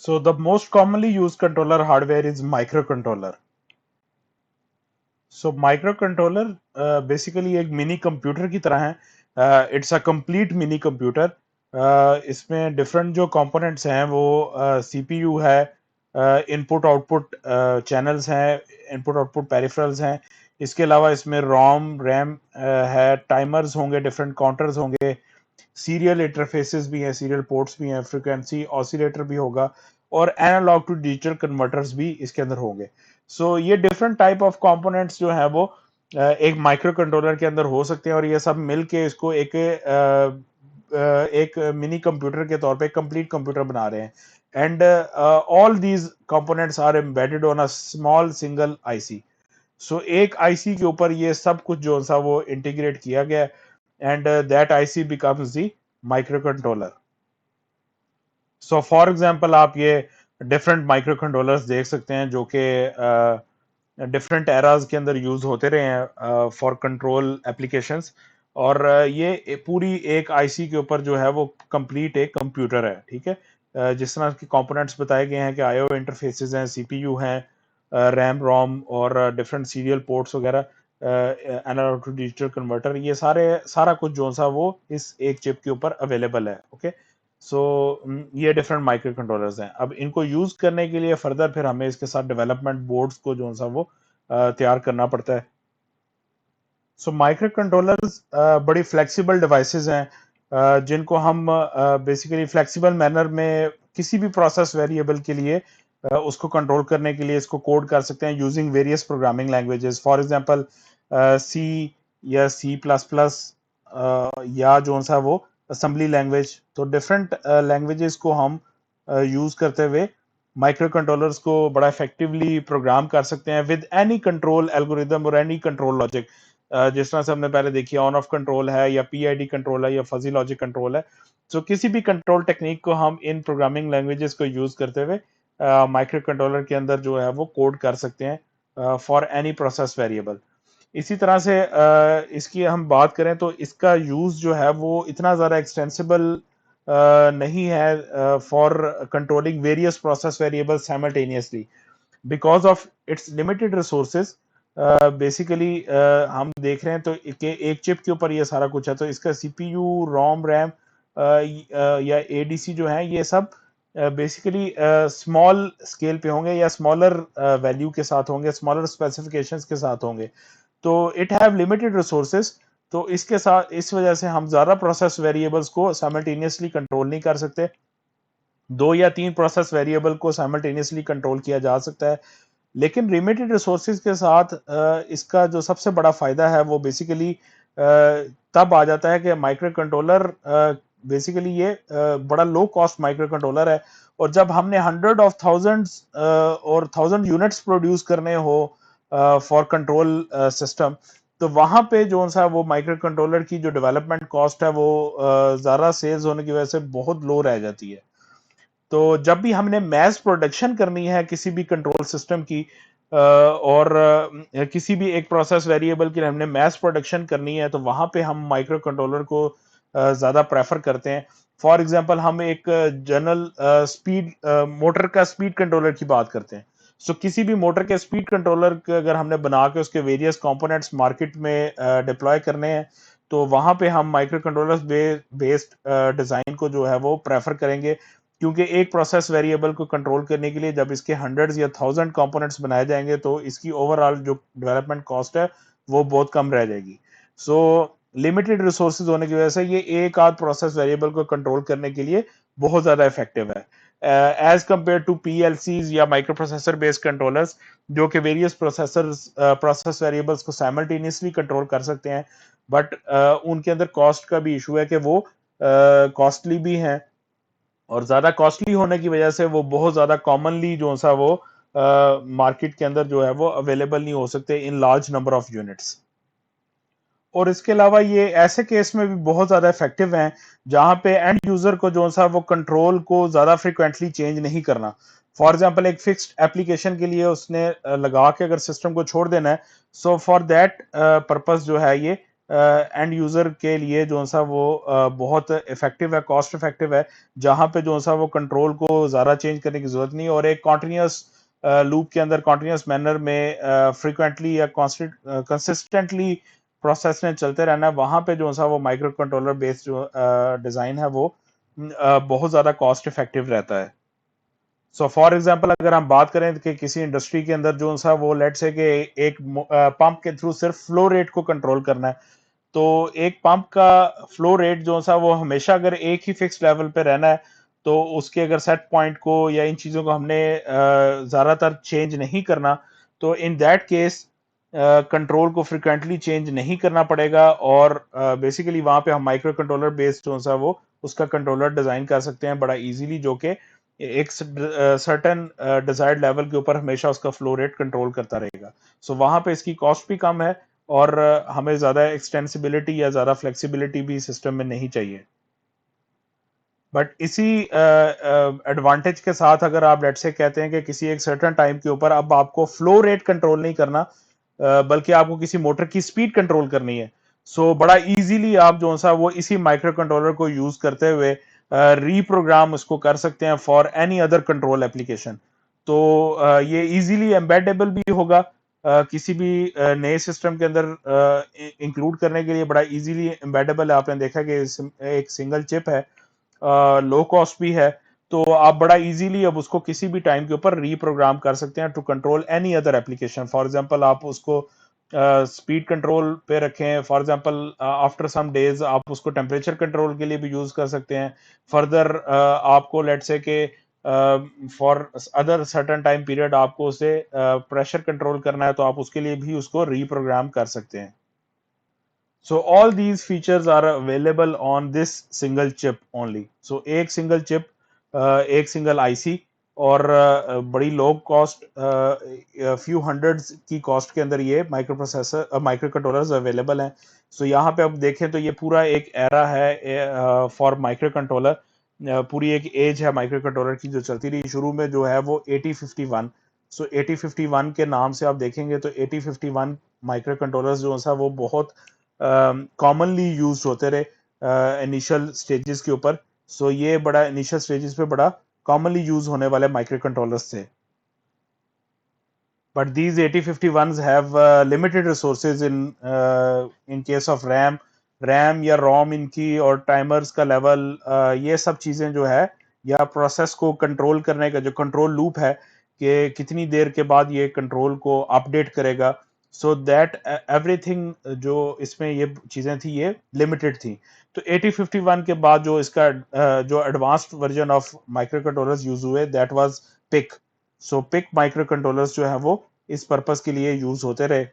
So the most commonly used controller hardware is microcontroller. So microcontroller basically एक mini computer की तरह है. It's a complete mini computer. इसमें different जो components हैं वो सीपीयू है, इनपुट आउटपुट चैनल्स हैं, इनपुट आउटपुट पेरिफेरल्स हैं. इसके अलावा इसमें रोम रैम है, टाइमर्स होंगे, डिफरेंट काउंटर्स होंगे, सीरियल इंटरफेसेस भी हैं, सीरियल पोर्ट्स भी हैं, फ्रीक्वेंसी ऑसिलेटर भी होगा और एनालॉग टू डिजिटल कन्वर्टर्स भी इसके अंदर होंगे. सो ये डिफरेंट टाइप ऑफ कंपोनेंट्स जो है वो एक माइक्रो कंट्रोलर के अंदर हो सकते हैं और ये सब मिलके इसको एक मिनी कंप्यूटर के तौर पे कंप्लीट कंप्यूटर बना रहे हैं. And all these components are embedded on a small single IC. So एक आईसी के ऊपर ये सब कुछ जो सा वो इंटीग्रेट किया गया and that IC becomes the micro controller. So for example आप ये डिफरेंट माइक्रो कंट्रोलर्स देख सकते हैं जो कि डिफरेंट एराज के अंदर यूज होते रहे हैं फॉर कंट्रोल एप्लीकेशंस. और ये पूरी एक आईसी के ऊपर जो है वो कंप्लीट एक कंप्यूटर है. ठीक है. जिस तरह के कंपोनेंट्स बताए गए हैं कि आईओ इंटरफेसेस हैं, सीपीयू हैं, रैम रोम और डिफरेंट सीरियल पोर्ट्स वगैरह, एनालॉग टू डिजिटल कन्वर्टर, ये सारा कुछ जो सा वो इस एक चिप के ऊपर अवेलेबल है. ओके. सो ये डिफरेंट माइक्रो कंट्रोलर्स हैं. अब इनको यूज करने के लिए फर्दर फिर हमें इसके साथ डेवलपमेंट बोर्ड्स को जो सा वो तैयार करना पड़ता है. सो माइक्रो कंट्रोलर्स बड़ी फ्लेक्सिबल डिवाइसेस हैं जिनको हम बेसिकली फ्लेक्सिबल मैनर में किसी भी प्रोसेस वेरिएबल के लिए उसको कंट्रोल करने के लिए इसको कोड कर सकते हैं using various programming languages. For example C या सी प्लस प्लस या जो सा वो असेंबली लैंग्वेज. तो डिफरेंट लैंग्वेजेस को हम यूज करते हुए माइक्रो कंट्रोलर्स को बड़ा इफेक्टिवली प्रोग्राम कर सकते हैं विद एनी कंट्रोल एल्गोरिदम और एनी कंट्रोल लॉजिक. जिस तरह से हमने पहले देखी, ऑन ऑफ कंट्रोल है या पीआईडी कंट्रोल है या फजी लॉजिक कंट्रोल है. तो किसी भी कंट्रोल टेक्निक को हम इन प्रोग्रामिंग लैंग्वेजेस को यूज करते हुए माइक्रो कंट्रोलर के अंदर जो है वो कोड कर सकते हैं फॉर एनी प्रोसेस वेरिएबल. इसी तरह से इसकी हम बात करें तो इसका यूज जो है वो इतना ज़्यादा एक्सटेंसिबल नहीं है for controlling various process variable simultaneously because of its limited resources. Basically हम देख रहे हैं तो एक चिप के ऊपर ये सारा कुछ है. तो इसका सीपीयू, रोम, रैम या एडीसी जो है ये सब बेसिकली स्मॉल स्केल पे होंगे या स्मॉलर वैल्यू के साथ होंगे, स्मॉलर स्पेसिफिकेशंस के साथ होंगे. तो इट हैव लिमिटेड रिसोर्सेज. तो इसके साथ इस वजह से हम ज्यादा प्रोसेस वेरिएबल्स को साइमल्टेनियसली कंट्रोल नहीं कर सकते. दो या तीन प्रोसेस वेरिएबल को साइमल्टेनियसली कंट्रोल किया जा सकता है. लेकिन लिमिटेड रिसोर्सेज के साथ इसका जो सबसे बड़ा फायदा है वो बेसिकली तब आ जाता है कि माइक्रो कंट्रोलर बेसिकली ये बड़ा लो कॉस्ट माइक्रो कंट्रोलर है. और जब हमने हंड्रेड ऑफ थाउजेंड्स और थाउजेंड यूनिट्स प्रोड्यूस करने हो फॉर कंट्रोल सिस्टम, तो वहां पे जो सा वो माइक्रो कंट्रोलर की जो डेवलपमेंट कॉस्ट है वो ज़्यादा सेल्स होने की वजह से बहुत लो रह जाती है. तो जब भी हमने मैस प्रोडक्शन करनी है किसी भी कंट्रोल सिस्टम की और किसी भी एक प्रोसेस वेरिएबल की हमने मैस प्रोडक्शन करनी है तो वहां पे हम माइक्रो कंट्रोलर को ज्यादा प्रेफर करते हैं. फॉर एग्जांपल हम एक जनरल स्पीड मोटर का स्पीड कंट्रोलर की बात करते हैं. सो किसी भी मोटर के स्पीड कंट्रोलर के अगर हमने बना के उसके वेरियस कंपोनेंट्स मार्केट में डिप्लॉय करने हैं तो वहां पे हम माइक्रो कंट्रोलर बेस्ड डिजाइन को जो है वो प्रेफर करेंगे. क्योंकि एक प्रोसेस वेरिएबल को कंट्रोल करने के लिए जब इसके हंड्रेड्स या थाउजेंड कंपोनेंट्स बनाए जाएंगे तो इसकी ओवरऑल जो डेवलपमेंट कॉस्ट है वो बहुत कम रह जाएगी. सो लिमिटेड रिसोर्सेज होने की वजह से ये एक आध प्रोसेस वेरिएबल को कंट्रोल करने के लिए बहुत ज्यादा इफेक्टिव है एज कंपेयर टू पीएलसीज या माइक्रो प्रोसेसर बेस्ड कंट्रोलर्स जो कि वेरियस प्रोसेस वेरिएबल्स को साइमल्टेनियसली कंट्रोल कर सकते हैं. बट उनके अंदर कॉस्ट का भी इशू है कि वो कॉस्टली भी हैं और ज्यादा कॉस्टली होने की वजह से वो बहुत ज्यादा कॉमनली जो सा वो मार्केट के अंदर जो है वो अवेलेबल नहीं हो सकते in large number of units. और इसके अलावा ये ऐसे केस में भी बहुत ज्यादा इफेक्टिव हैं जहां पे एंड यूजर को जो सा वो कंट्रोल को ज्यादा फ्रिक्वेंटली चेंज नहीं करना. फॉर एग्जांपल एक फिक्स्ड एप्लीकेशन के लिए उसने लगा के अगर सिस्टम को छोड़ देना है, सो फॉर दैट पर्पस जो है ये एंड यूज़र के लिए जो सा वो बहुत इफेक्टिव है, कॉस्ट इफेक्टिव है, जहाँ पे जो सा वो कंट्रोल को ज़्यादा चेंज करने की ज़रूरत नहीं, और एक कॉन्टिन्यूस लूप के अंदर कॉन्टिन्यूस मैनर में फ्रिक्वेंटली या कंसिस्टेंटली प्रोसेस ने चलते रहना है, वहाँ पे जो सा वो माइक्रो कंट्रोलर बेस्ड जो डिज़ाइन है वो बहुत ज़्यादा कॉस्ट इफेक्टिव रहता है। सो फॉर एग्जांपल अगर हम बात करें कि किसी इंडस्ट्री के अंदर जो सा वो लेट से कि एक पंप के थ्रू सिर्फ फ्लो रेट को कंट्रोल करना है, तो एक पंप का फ्लो रेट जो सा वो हमेशा अगर एक ही फिक्स लेवल पे रहना है, तो उसके अगर सेट पॉइंट को या इन चीज़ों को हमने ज़्यादातर चेंज नहीं करना, तो इन दैट केस कंट्रोल को फ्रिक्वेंटली चेंज नहीं करना पड़ेगा, और बेसिकली वहाँ पे हम माइक्रो कंट्रोलर बेस्ड जो सा वो उसका कंट्रोलर डिज़ाइन कर सकते हैं बड़ा इजीली, जो कि एक सर्टेन डिजायर्ड लेवल के ऊपर हमेशा उसका फ्लो रेट कंट्रोल करता रहेगा। सो वहाँ पे इसकी कॉस्ट भी कम है, और हमें ज़्यादा एक्सटेंसिबिलिटी या ज़्यादा फ्लेक्सिबिलिटी भी सिस्टम में नहीं चाहिए। बट इसी एडवांटेज के साथ अगर आप लेट से कहते हैं कि किसी एक सर्टेन टाइम के ऊपर अब आपको फ्लो रेट कंट्रोल नहीं करना, बल्कि आपको किसी मोटर की स्पीड कंट्रोल करनी है, सो बड़ा इजीली आप जो सा वो इसी माइक्रो कंट्रोलर को यूज करते हुए रीप्रोग्राम उसको कर सकते हैं for any other control application. तो ये इजीली एम्बेडेबल भी होगा किसी भी नए सिस्टम के अंदर इंक्लूड करने के लिए बड़ा इजीली एम्बेडेबल है। आपने देखा कि एक सिंगल चिप है, लो कॉस्ट भी है, तो आप बड़ा इजीली अब उसको किसी भी टाइम के ऊपर रीप्रोग्राम कर सकते हैं to control any other application. For example आप उसको स्पीड कंट्रोल पे रखें, for example after some days आप उसको टेम्परेचर कंट्रोल के लिए भी यूज कर सकते हैं। फर्दर आपको लेट से के for other certain time period आपको उसे प्रेशर कंट्रोल करना है, तो आप उसके लिए भी उसको रीप्रोग्राम कर सकते हैं। So all these features are available on this single chip only. So एक single chip, एक single IC, और बड़ी लो कॉस्ट फ्यू हंड्रेड्स की कॉस्ट के अंदर ये micro processor micro controllers available हैं। सो यहाँ पे अब देखें तो ये पूरा एक एरा है फॉर माइक्रो कंट्रोलर। पूरी एक एज है माइक्रो कंट्रोलर की जो चलती रही। शुरू में जो है वो 8051, सो 8051 के नाम से आप देखेंगे तो 8051 माइक्रो कंट्रोलर्स जो है वो बहुत कॉमनली यूज होते रहे इनिशियल स्टेजेस के ऊपर। सो ये बड़ा इनिशियल स्टेजेस पे बड़ा कॉमनली यूज होने वाले माइक्रो कंट्रोलर्स थे। But these 8051s have limited resources in case of RAM या रोम इनकी, और टाइमर्स का लेवल, ये सब चीजें जो है, या प्रोसेस को कंट्रोल करने का जो कंट्रोल लूप है कि कितनी देर के बाद ये कंट्रोल को अपडेट करेगा, सो दैट एवरीथिंग जो इसमें ये चीजें थी ये लिमिटेड थी। तो 8051 के बाद जो इसका जो advanced version of micro controllers use हुए, that was PIC. So PIC micro controllers जो है वो इस पर्पस के लिए यूज होते रहे।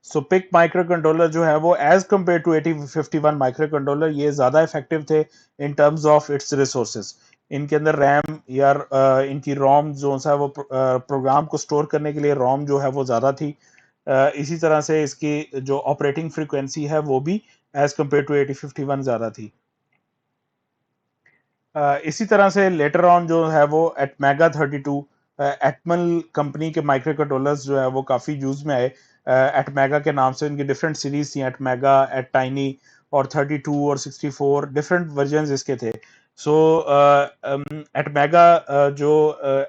सो पिक माइक्रो कंट्रोलर जो है वो as compared to 8051 micro controller ये ज्यादा इफेक्टिव थे in terms of its resources. इनके अंदर रैम या इनकी रोम जो है वो प्रोग्राम को स्टोर करने के लिए रोम जो है वो ज्यादा थी। इसी तरह से इसकी जो ऑपरेटिंग फ्रीक्वेंसी है वो भी एज कंपेयर टू 8051 ज्यादा थी। इसी तरह से लेटर ऑन जो है वो एटमेगा 32, एटमल कंपनी के माइक्रो कंट्रोलर्स जो है वो काफ़ी यूज में आए। एटमेगा के नाम से इनकी डिफरेंट सीरीज थी, एटमेगा, एट टाइनी, और 32 और 64 डिफरेंट वर्जन इसके थे। सो एटमेगा जो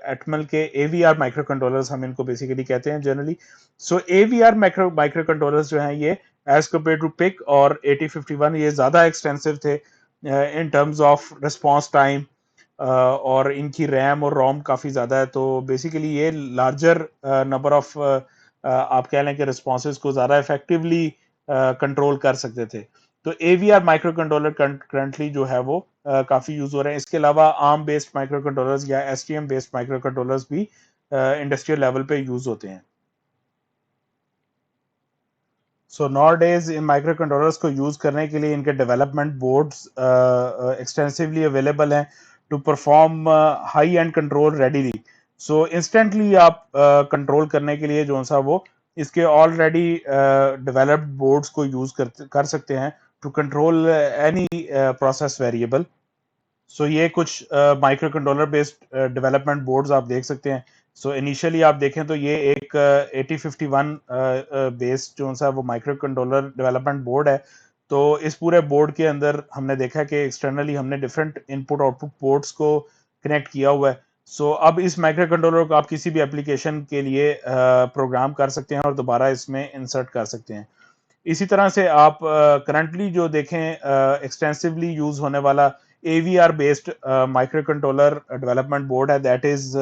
एटमल के AVR माइक्रो कंट्रोलर्स हम इनको बेसिकली कहते हैं जनरली। सो AVR माइक्रो कंट्रोलर्स जो हैं ये एज कम्पेयर टू पिक और 8051 ये ज़्यादा एक्सटेंसिव थे in terms of response time, और इनकी रैम और रोम काफ़ी ज़्यादा है। तो बेसिकली ये लार्जर नंबर ऑफ आप कह लें कि रिस्पॉन्सेज को ज़्यादा इफेक्टिवली कंट्रोल कर सकते थे। तो AVR माइक्रो कंट्रोलर करंटली जो है वो काफ़ी यूज़ हो रहे हैं। इसके अलावा आर्म बेस्ड माइक्रो कंट्रोलर्स या STM बेस्ड माइक्रो कंट्रोलर्स भी इंडस्ट्रियल लेवल पे यूज़ होते हैं। सो नॉरडेज इन माइक्रो कंट्रोलर्स को यूज करने के लिए इनके डेवलपमेंट बोर्ड्स एक्सटेंसिवली अवेलेबल हैं to perform high end control readily. So instantly आप कंट्रोल करने के लिए जो सा वो इसके ऑलरेडी डेवलप्ड बोर्ड्स को यूज कर सकते हैं to control any process variable. So ये कुछ micro controller based development boards आप देख सकते हैं। सो इनिशियली आप देखें तो ये एक 8051 बेस्ड जो सा वो माइक्रो कंट्रोलर डेवलपमेंट बोर्ड है। तो इस पूरे बोर्ड के अंदर हमने देखा कि एक्सटर्नली हमने डिफरेंट इनपुट आउटपुट पोर्ट्स को कनेक्ट किया हुआ है। सो अब इस माइक्रो कंट्रोलर को आप किसी भी एप्लीकेशन के लिए प्रोग्राम कर सकते हैं और दोबारा इसमें इंसर्ट कर सकते हैं। इसी तरह से आप करंटली जो देखें एक्सटेंसिवली यूज होने वाला AVR based micro controller development board है, that is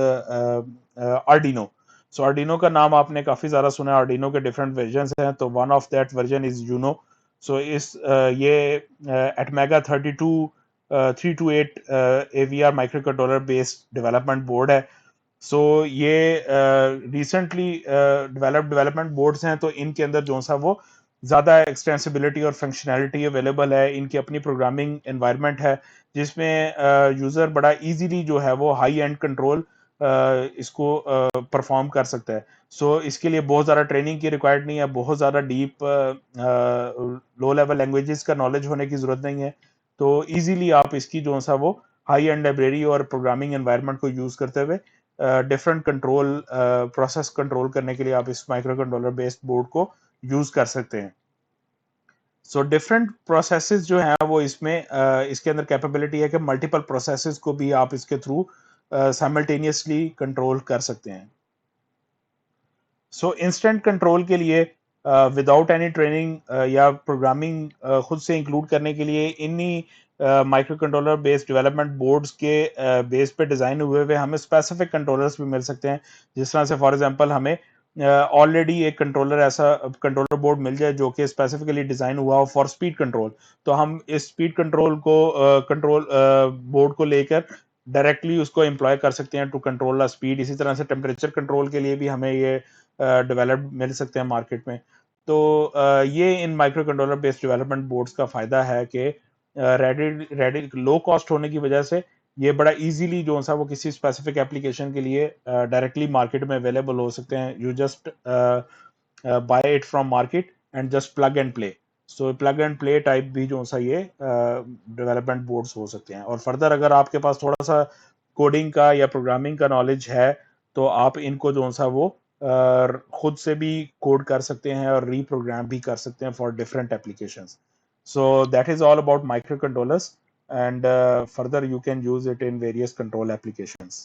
Arduino. So Arduino का नाम आपने काफी ज्यादा सुना है। आर्डिनो के डिफरेंट वर्जन हैं, तो one of that version is Uno. So ये एटमेगा 328 AVR micro controller based development board है। सो ये रिसेंटली डेवलपमेंट बोर्ड्स हैं, तो इनके अंदर जो सा वो ज़्यादा एक्सटेंसिबिलिटी और फंक्शनैलिटी अवेलेबल है। इनकी अपनी प्रोग्रामिंग एनवायरनमेंट है जिसमें यूज़र बड़ा इजीली जो है वो हाई एंड कंट्रोल इसको परफॉर्म कर सकता है। सो इसके लिए बहुत ज़्यादा ट्रेनिंग की रिक्वायर्ड नहीं है, बहुत ज़्यादा डीप लो लेवल लैंग्वेजेस का नॉलेज होने की ज़रूरत नहीं है। तो ईजिली आप इसकी जो सा वो हाई एंड लाइब्रेरी और प्रोग्रामिंग एनवायरनमेंट को यूज़ करते हुए डिफरेंट कंट्रोल प्रोसेस कंट्रोल करने के लिए आप इस माइक्रो कंट्रोलर बेस्ड बोर्ड को यूज कर सकते हैं। सो डिफरेंट प्रोसेसेस जो हैं वो इसमें इसके अंदर कैपेबिलिटी है कि मल्टीपल प्रोसेसेस को भी आप इसके थ्रू साइमल्टेनियसली कंट्रोल कर सकते हैं। सो इंस्टेंट कंट्रोल के लिए विदाउट एनी ट्रेनिंग या प्रोग्रामिंग खुद से इंक्लूड करने के लिए इन्हीं micro controller based development boards के बेस पे डिज़ाइन हुए हुए हमें स्पेसिफिक कंट्रोलर्स भी मिल सकते हैं। जिस तरह से फॉर एग्जांपल हमें ऑलरेडी एक कंट्रोलर ऐसा कंट्रोलर बोर्ड मिल जाए जो कि स्पेसिफिकली डिज़ाइन हुआ हो फॉर स्पीड कंट्रोल, तो हम इस स्पीड कंट्रोल को कंट्रोल बोर्ड को लेकर डायरेक्टली उसको एम्प्लॉय कर सकते हैं टू कंट्रोल द स्पीड। इसी तरह से टेम्परेचर कंट्रोल के लिए भी हमें ये डेवलप्ड मिल सकते हैं मार्केट में। तो ये इन micro controller based development boards का फायदा है कि रेडी रेडी लो कॉस्ट होने की वजह से ये बड़ा इजीली जो सा वो किसी स्पेसिफिक एप्लीकेशन के लिए डायरेक्टली मार्केट में अवेलेबल हो सकते हैं। You just by it from market and just plug and play. So plug and play type भी जो सा ये डेवलपमेंट बोर्ड्स हो सकते हैं। और फर्दर अगर आपके पास थोड़ा सा कोडिंग का या प्रोग्रामिंग का नॉलेज है तो आप इनको जो सा वो खुद से भी कोड कर सकते हैं और रीप्रोग्राम भी कर सकते हैं for different applications. So that is all about microcontrollers, and further you can use it in various control applications.